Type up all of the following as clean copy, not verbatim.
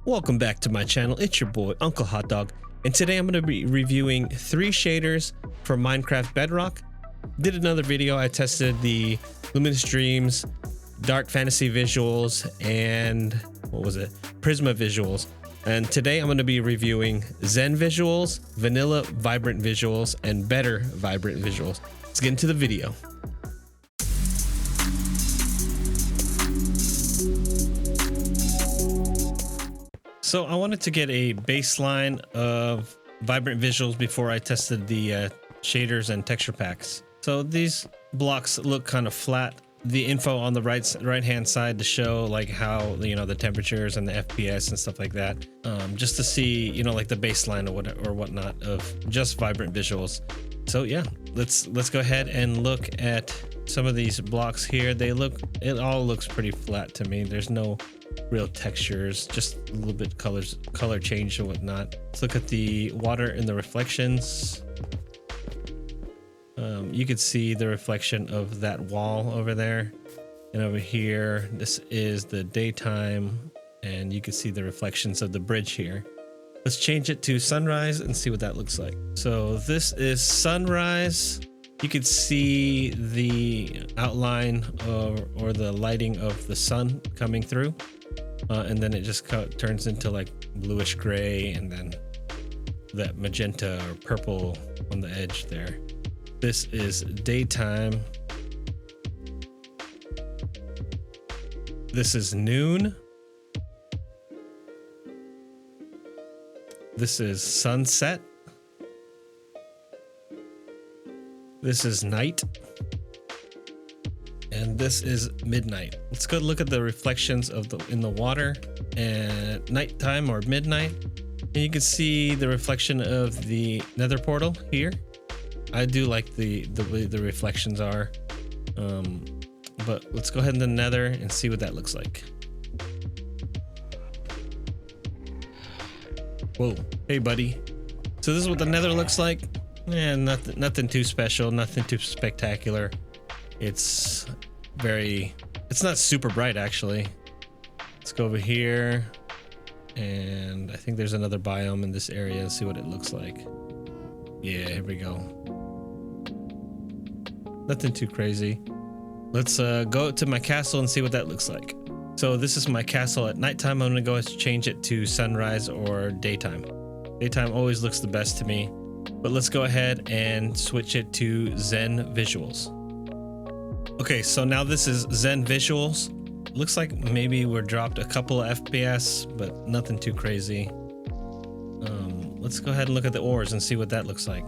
Welcome back to my channel. It's your boy Uncle Hot Dog, and today I'm going to be reviewing 3 shaders for Minecraft Bedrock. Did another video. I tested the Luminous Dreams, Dark Fantasy Visuals, and what was it? Prisma Visuals. And today I'm going to be reviewing Zen Visuals, Vanilla Vibrant Visuals, and Better Vibrant Visuals. Let's get into the video. So I wanted to get a baseline of vibrant visuals before I tested the shaders and texture packs. So these blocks look kind of flat. The info on the right hand side to show like how, you know, the temperatures and the FPS and stuff like that, just to see, you know, like the baseline or whatnot of just vibrant visuals. So yeah, let's go ahead and look at some of these blocks here. It all looks pretty flat to me. There's no real textures, just a little bit color change and whatnot. Let's look at the water and the reflections. You could see the reflection of that wall over there, and over here this is the daytime, and you can see the reflections of the bridge here. Let's change it to sunrise and see what that looks like. So this is sunrise. You could see the outline or the lighting of the sun coming through, and then it just turns into like bluish gray, and then that magenta or purple on the edge there. This is daytime. This is noon. This is sunset. This is night. And this is midnight. Let's go look at the reflections of in the water at nighttime or midnight. And you can see the reflection of the nether portal here. I do like the way the reflections are. But let's go ahead in the nether and see what that looks like. Whoa, hey buddy. So this is what the nether looks like. And nothing too special, nothing too spectacular. It's not super bright actually. Let's go over here, and I think there's another biome in this area. Let's see what it looks like. Yeah, here we go. Nothing too crazy. Let's go to my castle and see what that looks like. So this is my castle at nighttime. I'm gonna go and change it to sunrise or daytime. Daytime always looks the best to me, but let's go ahead and switch it to Zen Visuals. Okay, so now this is Zen Visuals. Looks like maybe we're dropped a couple of FPS, but nothing too crazy. Let's go ahead and look at the ores and see what that looks like.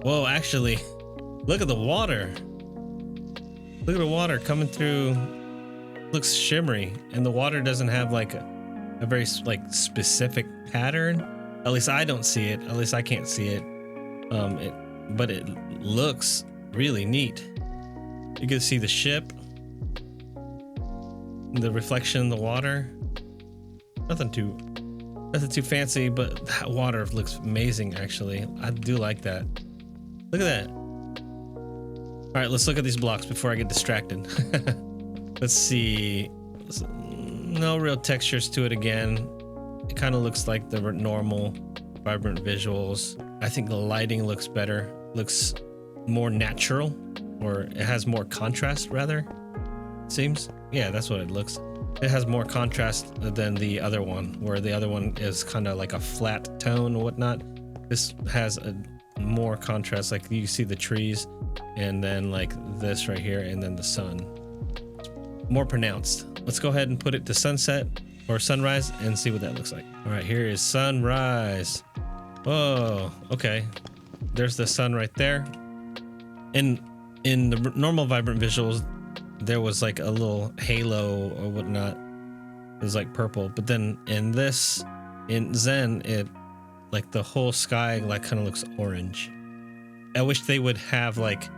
Whoa, actually, look at the water. Look at the water coming through. Looks shimmery, and the water doesn't have like a very like specific pattern. At least I don't see it. At least I can't see it. But it looks really neat. You can see the ship, the reflection in the water. Nothing too fancy, but that water looks amazing actually. I do like that. Look at that. All right, let's look at these blocks before I get distracted. Let's see. No real textures to it again. It kind of looks like the normal vibrant visuals. I think the lighting looks better. Looks more natural, or it has more contrast rather, it seems. Yeah, that's what it looks. It has more contrast than the other one, where the other one is kind of like a flat tone or whatnot. This has a more contrast, like you see the trees, and then like this right here, and then the sun. More pronounced. Let's go ahead and put it to sunset or sunrise and see what that looks like. All right, here is sunrise. Whoa, okay. There's the sun right there. In the normal vibrant visuals, there was like a little halo or whatnot. It was like purple, but then in Zen, it like the whole sky like kind of looks orange. I wish they would have like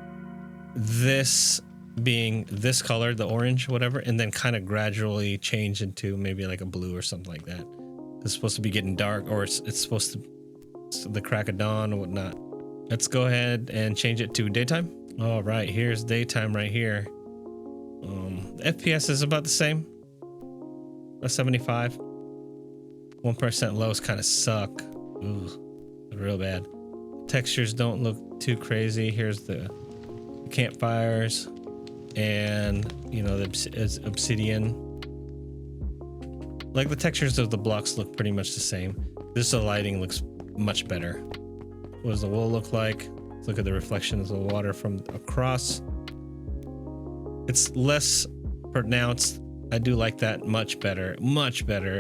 this being this color, the orange, whatever, and then kind of gradually change into maybe like a blue or something like that. It's supposed to be getting dark, or it's supposed to the crack of dawn or whatnot. Let's go ahead and change it to daytime. All right, here's daytime right here. The FPS is about the same, about 75. 1% lows kind of suck. Ooh, real bad. Textures don't look too crazy. Here's the campfires and, you know, the obsidian. Like the textures of the blocks look pretty much the same. Just the lighting looks much better. What does the wool look like? Let's look at the reflection of the water from across. It's less pronounced. I do like that much better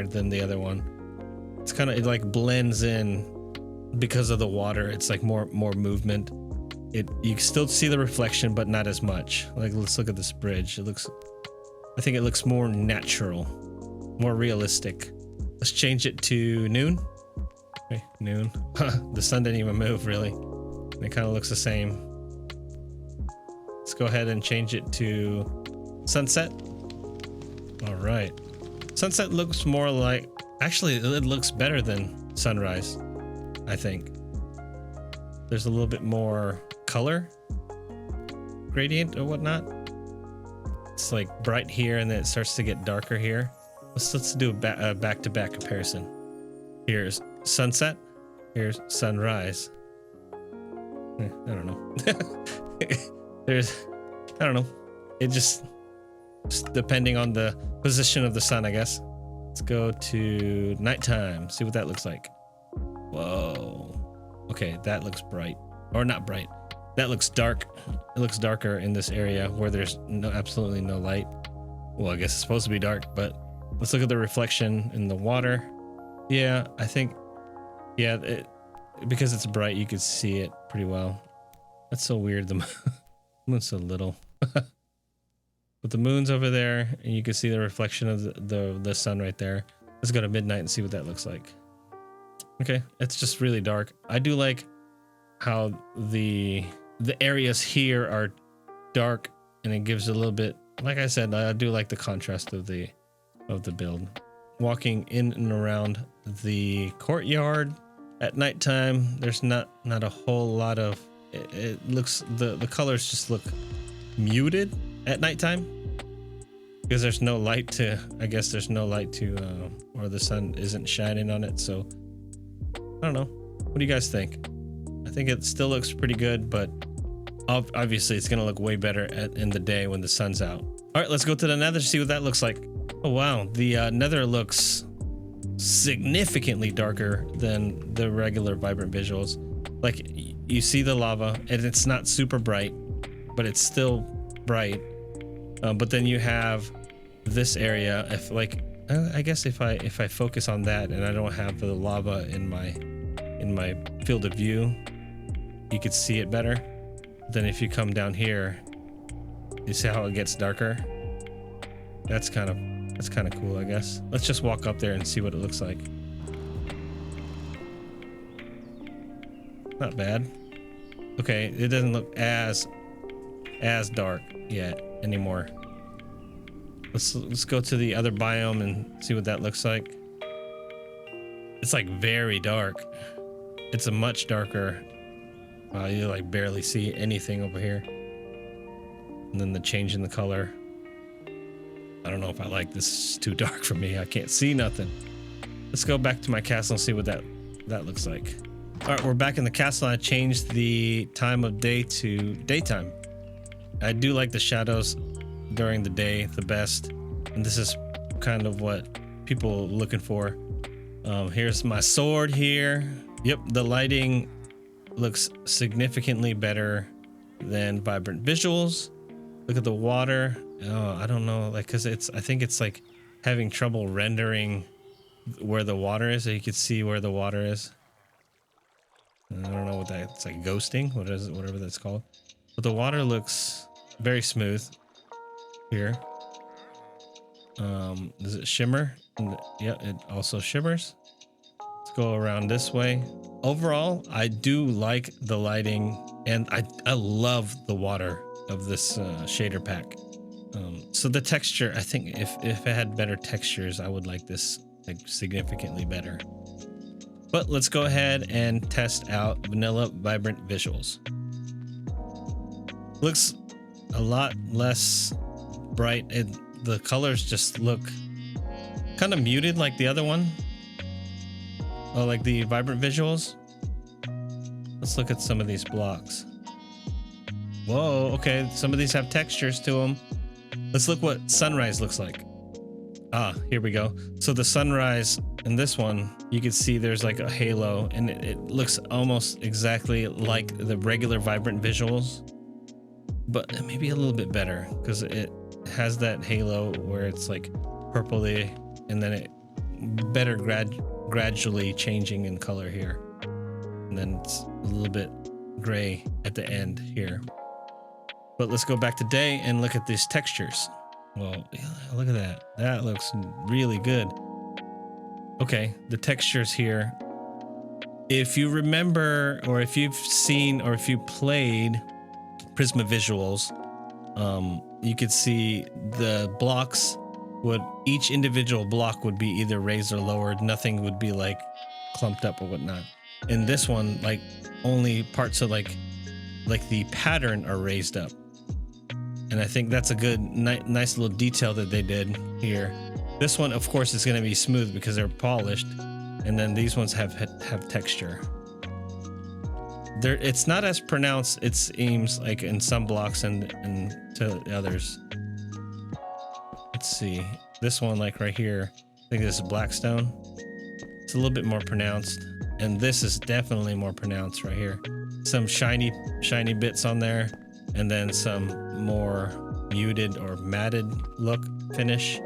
than the other one. It's kind of, it like blends in because of the water. It's like more movement. You can still see the reflection, but not as much. Like, let's look at this bridge. I think it looks more natural, more realistic. Let's change it to noon. Okay, noon. The sun didn't even move really. It kind of looks the same. Let's go ahead and change it to sunset. All right. Sunset looks more like, actually it looks better than sunrise, I think. There's a little bit more color gradient or whatnot. It's like bright here and then it starts to get darker here. Let's do a back-to-back comparison. Here's sunset, here's sunrise. I don't know. I don't know. It just depending on the position of the sun, I guess. Let's go to nighttime, see what that looks like. Whoa. Okay, that looks bright. Or not bright. That looks dark. It looks darker in this area where there's absolutely no light. Well, I guess it's supposed to be dark, but let's look at the reflection in the water. Yeah, I think, yeah, because it's bright, you could see it pretty well. That's so weird. The moon's so little. But the moon's over there, and you can see the reflection of the sun right there. Let's go to midnight and see what that looks like. Okay, it's just really dark. I do like how the areas here are dark, and it gives a little bit, like I said, I do like the contrast of the build. Walking in and around the courtyard at nighttime, there's not a whole lot of, it looks, the colors just look muted at nighttime because there's no light to, I guess there's no light to, or the sun isn't shining on it. So I don't know. What do you guys think? I think it still looks pretty good, but obviously it's going to look way better in the day when the sun's out. All right, let's go to the nether to see what that looks like. Oh, wow. The nether looks significantly darker than the regular Vibrant Visuals. Like, you see the lava, and it's not super bright, but it's still bright. But then you have this area. If like, I guess if I focus on that and I don't have the lava in my field of view, you could see it better. Then if you come down here, you see how it gets darker. That's kind of cool, I guess. Let's just walk up there and see what it looks like. Not bad. Okay, it doesn't look as dark yet anymore. Let's go to the other biome and see what that looks like. It's like very dark. It's a much darker. You like barely see anything over here. And then the change in the color. I don't know if I like this. It's too dark for me. I can't see nothing. Let's go back to my castle and see what that looks like. All right, we're back in the castle. I changed the time of day to daytime. I do like the shadows during the day the best, and this is kind of what people are looking for. Here's my sword here. Yep, the lighting looks significantly better than Vibrant Visuals. Look at the water. Oh, I don't know, like, because I think it's like having trouble rendering where the water is, so you can see where the water is. I don't know what that, it's like ghosting, what is it, whatever that's called. But the water looks very smooth here. Does it shimmer? Yeah, it also shimmers. Let's go around this way. Overall, I do like the lighting, and I love the water of this shader pack. So the texture, I think if it had better textures, I would like this like significantly better. But let's go ahead and test out Vanilla Vibrant Visuals. Looks a lot less bright. The colors just look kind of muted like the other one. Oh, like the vibrant visuals? Let's look at some of these blocks. Whoa, okay. Some of these have textures to them. Let's look what sunrise looks like. Ah, here we go. So the sunrise in this one, you can see there's like a halo, and it looks almost exactly like the regular vibrant visuals, but maybe a little bit better because it has that halo where it's like purpley, and then it better gradually changing in color here, and then it's a little bit gray at the end here. But let's go back to day and look at these textures. Well, yeah, look at that. That looks really good. Okay, the textures here. If you remember, or if you've seen, or if you played Prisma Visuals, you could see the blocks would, each individual block would be either raised or lowered. Nothing would be like clumped up or whatnot. In this one, like only parts of like the pattern are raised up. And I think that's a good, nice little detail that they did here. This one, of course, is going to be smooth because they're polished, and then these ones have texture. It's not as pronounced, it seems like, in some blocks and to others. Let's see. This one, like right here, I think this is Blackstone. It's a little bit more pronounced, and this is definitely more pronounced right here. Some shiny bits on there, and then some more muted or matted look finish,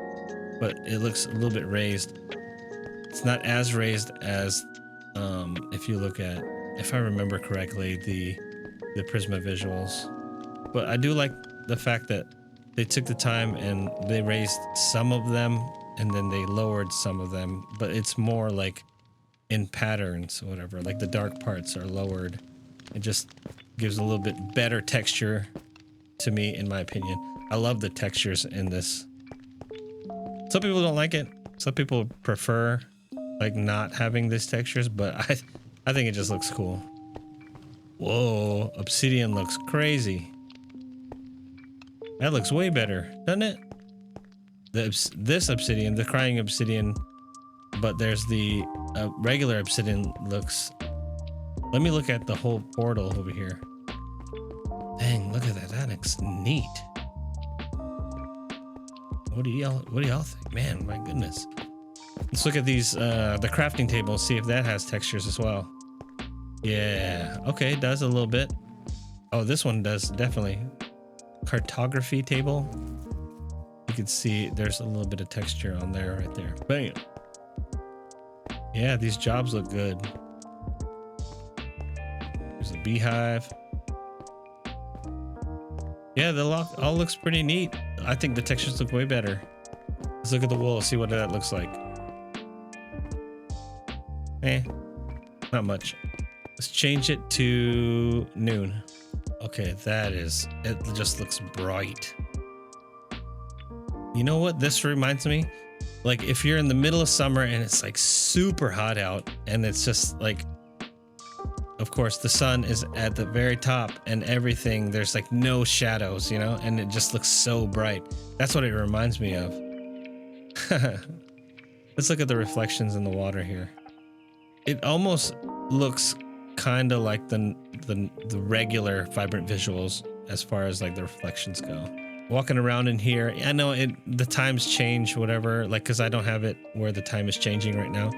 but it looks a little bit raised. It's not as raised as if you look at, if I remember correctly, the Prisma Visuals. But I do like the fact that they took the time and they raised some of them and then they lowered some of them, but it's more like in patterns or whatever, like the dark parts are lowered. It just gives a little bit better texture to me, in my opinion. I love the textures in this. Some people don't like it. Some people prefer like not having these textures, but I think it just looks cool. Whoa, obsidian looks crazy. That looks way better, doesn't it? This obsidian, the crying obsidian, but there's the regular obsidian looks. Let me look at the whole portal over here. Dang, look at that. That looks neat. What do y'all think? Man, my goodness. Let's look at these the crafting table, see if that has textures as well. Yeah, okay, it does a little bit. Oh, this one does definitely. Cartography table. You can see there's a little bit of texture on there right there. Bam. Yeah, these jobs look good. There's a beehive. Yeah, the lock all looks pretty neat. I think the textures look way better. Let's look at the wool, see what that looks like. Not much. Let's change it to noon. Okay, it just looks bright. You know what this reminds me? Like if you're in the middle of summer and it's like super hot out and it's just like, of course, the sun is at the very top and everything, there's like no shadows, you know, and it just looks so bright. That's what it reminds me of. Let's look at the reflections in the water here. It almost looks kind of like the regular vibrant visuals as far as like the reflections go. Walking around in here, I know the times change, whatever, like because I don't have it where the time is changing right now,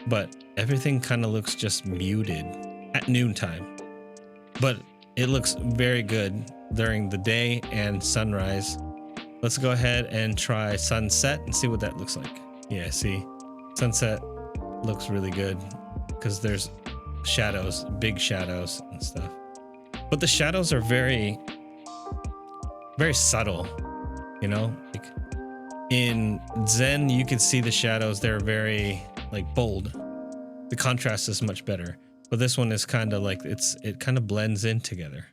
but everything kind of looks just muted at noontime, but it looks very good during the day and sunrise. Let's go ahead and try sunset and see what that looks like. Yeah, see, sunset looks really good because there's shadows, big shadows and stuff, but the shadows are very subtle, you know, like in Zen you can see the shadows, they're very like bold. The contrast is much better, but this one is kind of like it kind of blends in together.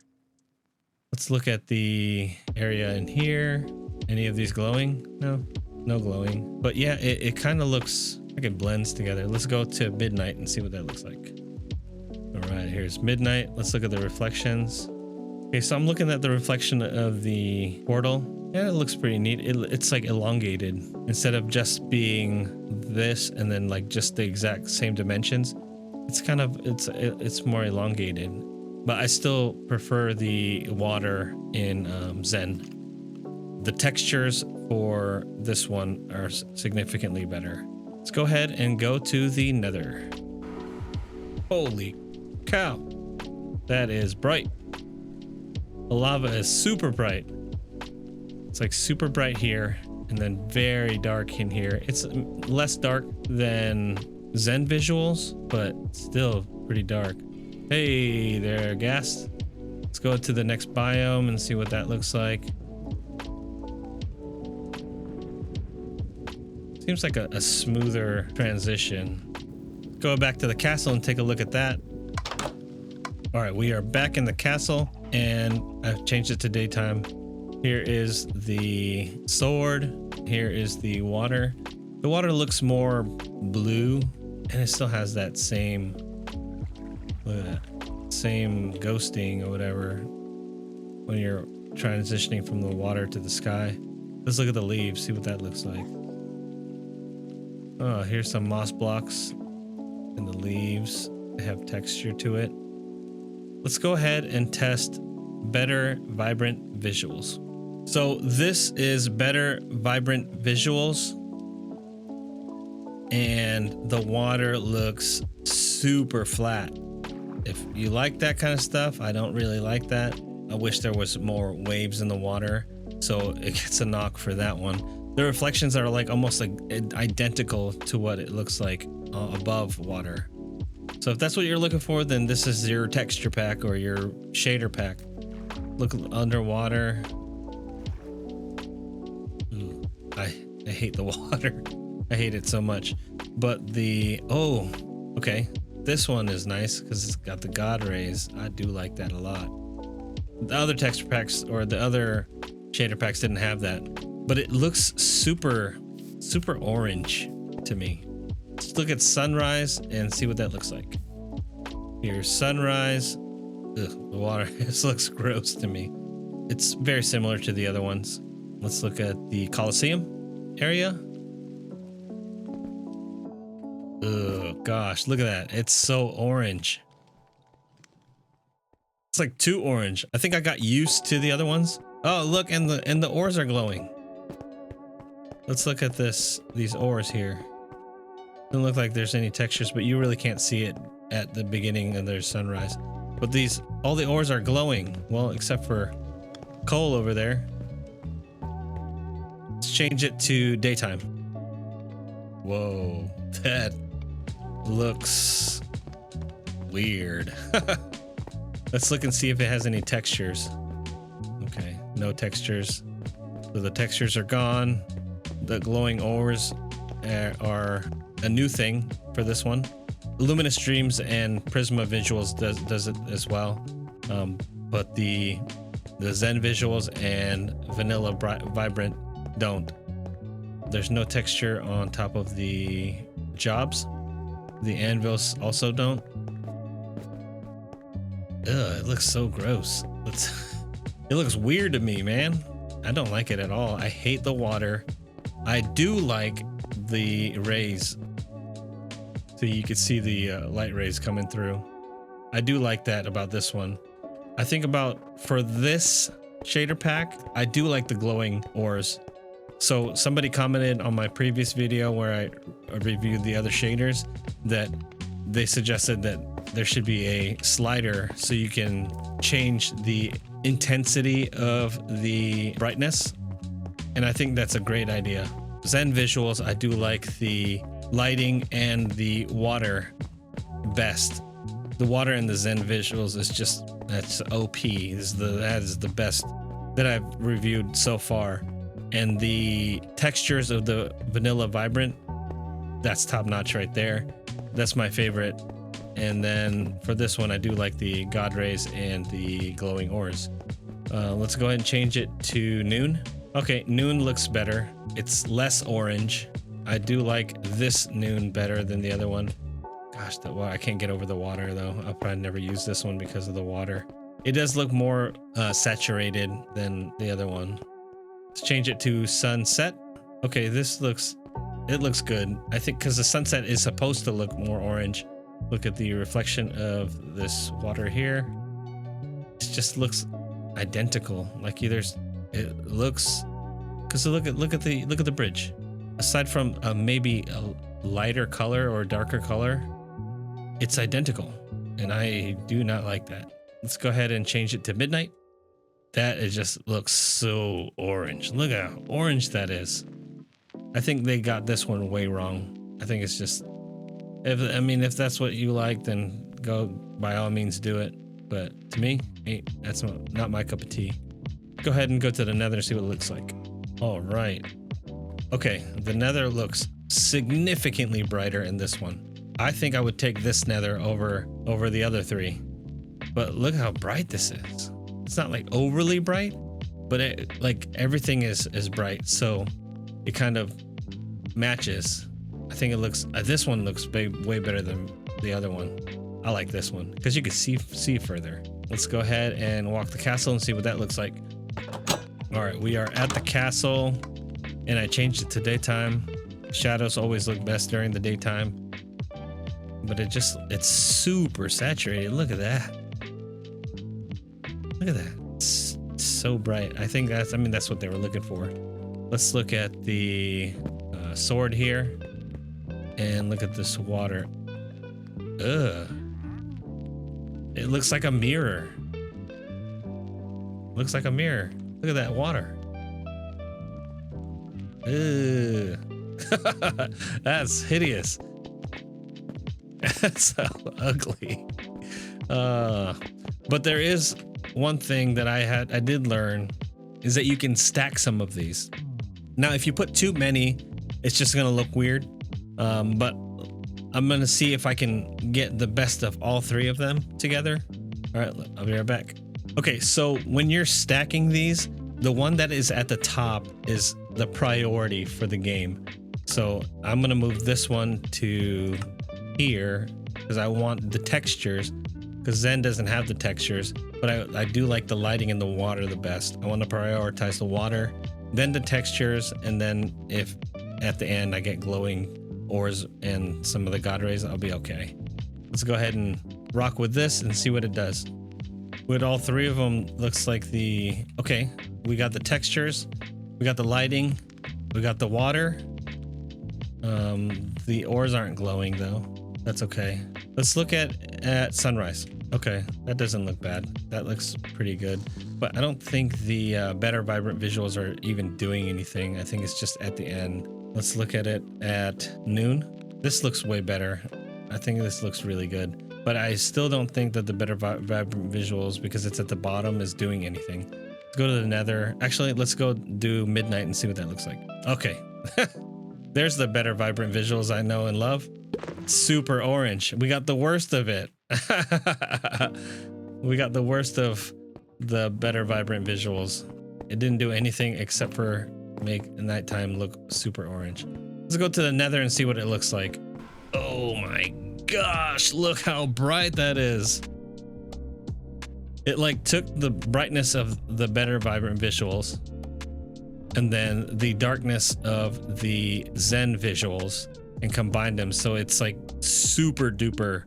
Let's look at the area in here. Any of these glowing? No glowing, but yeah, it kind of looks like it blends together. Let's go to midnight and see what that looks like. All right, here's midnight. Let's look at the reflections. Okay, so I'm looking at the reflection of the portal. Yeah, it looks pretty neat. It's like elongated instead of just being this and then like just the exact same dimensions. It's kind of, it's more elongated, but I still prefer the water in Zen. The textures for this one are significantly better. Let's go ahead and go to the Nether. Holy cow, that is bright. The lava is super bright. It's like super bright here and then very dark in here. It's less dark than Zen Visuals, but still pretty dark. Hey there, ghast. Let's go to the next biome and see what that looks like. Seems like a smoother transition. Go back to the castle and take a look at that. All right, we are back in the castle and I've changed it to daytime. Here is the sword. Here is the water. The water looks more blue and it still has that same, look at that, same ghosting or whatever when you're transitioning from the water to the sky. Let's look at the leaves, see what that looks like. Oh, here's some moss blocks and the leaves. They have texture to it. Let's go ahead and test better vibrant visuals. So this is better vibrant visuals and the water looks super flat. If you like that kind of stuff, I don't really like that. I wish there was more waves in the water, so it gets a knock for that one. The reflections are like almost like identical to what it looks like above water. So if that's what you're looking for, then this is your texture pack or your shader pack. Look underwater. I hate the water. I hate it so much. But the, oh, okay. This one is nice because it's got the God rays. I do like that a lot. The other texture packs or the other shader packs didn't have that. But it looks super orange to me. Let's look at sunrise and see what that looks like. Here's sunrise. Ugh, the water, this looks gross to me. It's very similar to the other ones. Let's look at the Colosseum area. Oh gosh, look at that. It's so orange. It's like too orange. I think I got used to the other ones. Oh, look, and the ores are glowing. Let's look at these ores here. Doesn't look like there's any textures, but you really can't see it at the beginning of their sunrise. But all the ores are glowing. Well, except for coal over there. Let's change it to daytime. Whoa, that looks weird. Let's look and see if it has any textures. Okay, no textures. So the textures are gone. The glowing ores are a new thing for this one. Luminous Dreams and Prisma Visuals does it as well. But the Zen Visuals and Vanilla Vibrant don't. There's no texture on top of the jobs. The anvils also don't. Ugh, it looks so gross. It looks weird to me, man. I don't like it at all. I hate the water. I do like the rays. So you could see the light rays coming through. I do like that about this one. I think about for this shader pack, I do like the glowing ores. So somebody commented on my previous video where I reviewed the other shaders that they suggested that there should be a slider so you can change the intensity of the brightness. And I think that's a great idea. Zen Visuals, I do like the lighting and the water best. The water in the Zen Visuals is just, that's OP. That is the best that I've reviewed so far. And the textures of the Vanilla Vibrant, that's top notch right there. That's my favorite. And then for this one, I do like the God Rays and the glowing ores. Let's go ahead and change it to noon. Okay, noon looks better. It's less orange. I do like this noon better than the other one. Gosh, I can't get over the water though. I'll probably never use this one because of the water. It does look more saturated than the other one. Let's change it to sunset. Okay, it looks good. I think because the sunset is supposed to look more orange. Look at the reflection of this water here. It just looks identical. Like it looks, because look at the bridge. Aside from maybe a lighter color or darker color, it's identical, and I do not like that. Let's go ahead and change it to midnight. That it just looks so orange. Look at how orange that is. I think they got this one way wrong. I think it's just, if that's what you like, then go by all means do it. But to me, that's not my cup of tea. Go ahead and go to the nether and see what it looks like. All right. Okay, the nether looks significantly brighter in this one. I think I would take this nether over the other three. But look how bright this is. It's not like overly bright, but like everything is bright, so it kind of matches. I think it looks, this one looks way better than the other one. I like this one because you can see further. Let's go ahead and walk the castle and see what that looks like. All right, we are at the castle, and I changed it to daytime. Shadows always look best during the daytime, but it's super saturated. Look at that. Look at that. It's so bright. I think that's what they were looking for. Let's look at the sword here and look at this water. Ugh. It looks like a mirror. Looks like a mirror. Look at that water. Ugh. That's hideous. That's so ugly. But there is one thing that I did learn is that you can stack some of these. Now, if you put too many, it's just gonna look weird. But I'm gonna see if I can get the best of all three of them together. All right, I'll be right back. Okay, so when you're stacking these, the one that is at the top is the priority for the game. So I'm gonna move this one to here because I want the textures, because Zen doesn't have the textures, but I do like the lighting and the water the best. I want to prioritize the water, then the textures, and then if at the end I get glowing ores and some of the god rays, I'll be okay. Let's go ahead and rock with this and see what it does. With all three of them, looks like okay, we got the textures, we got the lighting, we got the water. The ores aren't glowing though. That's okay. Let's look at sunrise. Okay, that doesn't look bad. That looks pretty good. But I don't think the better vibrant visuals are even doing anything. I think it's just at the end. Let's look at it at noon. This looks way better. I think this looks really good. But I still don't think that the better vibrant visuals, because it's at the bottom, is doing anything. Let's go to the nether. Actually, let's go do midnight and see what that looks like. Okay. There's the better vibrant visuals I know and love. Super orange. We got the worst of it. We got the worst of the better vibrant visuals. It didn't do anything except for make nighttime look super orange. Let's go to the nether and see what it looks like. Oh my gosh, look how bright that is. It like took the brightness of the better vibrant visuals and then the darkness of the Zen visuals and combined them, so it's like super duper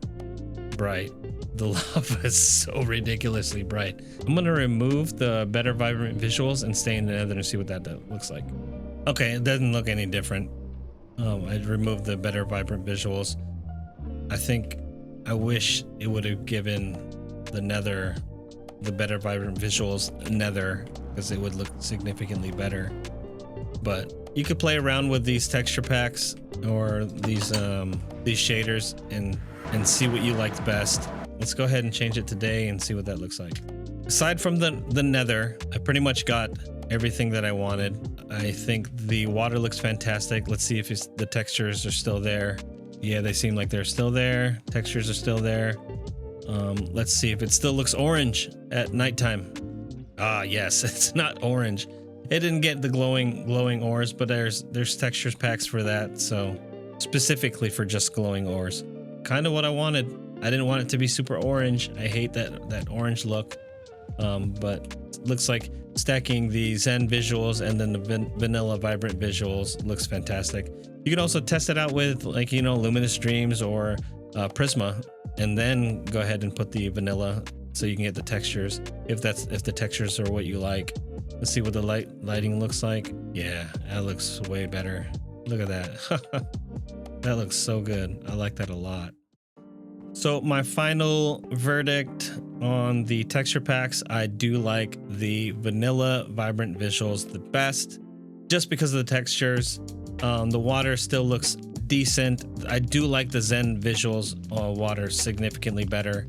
bright. The lava is so ridiculously bright. I'm gonna remove the better vibrant visuals and stay in the nether and see what that looks like. Okay, it doesn't look any different. I removed the better vibrant visuals. I wish it would have given the nether the better vibrant visuals nether, because it would look significantly better. But you could play around with these texture packs or these shaders and see what you liked best. Let's go ahead and change it today and see what that looks like. Aside from the nether, I pretty much got everything that I wanted. I think the water looks fantastic. Let's see if the textures are still there. Yeah, they seem like they're still there. Textures are still there. Let's see if it still looks orange at nighttime. Ah, yes, it's not orange. It didn't get the glowing ores, but there's textures packs for that, so specifically for just glowing ores. Kind of what I wanted. I didn't want it to be super orange. I hate that orange look. But it looks like stacking the Zen visuals and then the vanilla vibrant visuals looks fantastic. You can also test it out with, like, luminous dreams or Prisma, and then go ahead and put the vanilla so you can get the textures. If the textures are what you like. Let's see what the lighting looks like. Yeah, that looks way better. Look at that. That looks so good. I like that a lot. So my final verdict on the texture packs, I do like the vanilla Vibrant Visuals the best, just because of the textures. The water still looks decent. I do like the Zen Visuals water significantly better,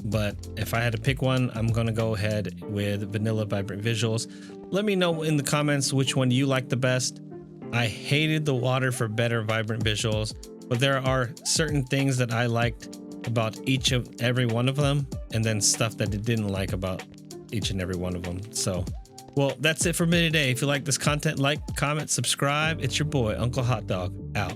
but if I had to pick one, I'm gonna go ahead with vanilla Vibrant Visuals. Let me know in the comments which one you like the best. I hated the water for better Vibrant Visuals, but there are certain things that I liked about every one of them, and then stuff that I didn't like about each and every one of them. So, well, that's it for me today. If you like this content, like, comment, subscribe. It's your boy, Uncle Hot Dog, out.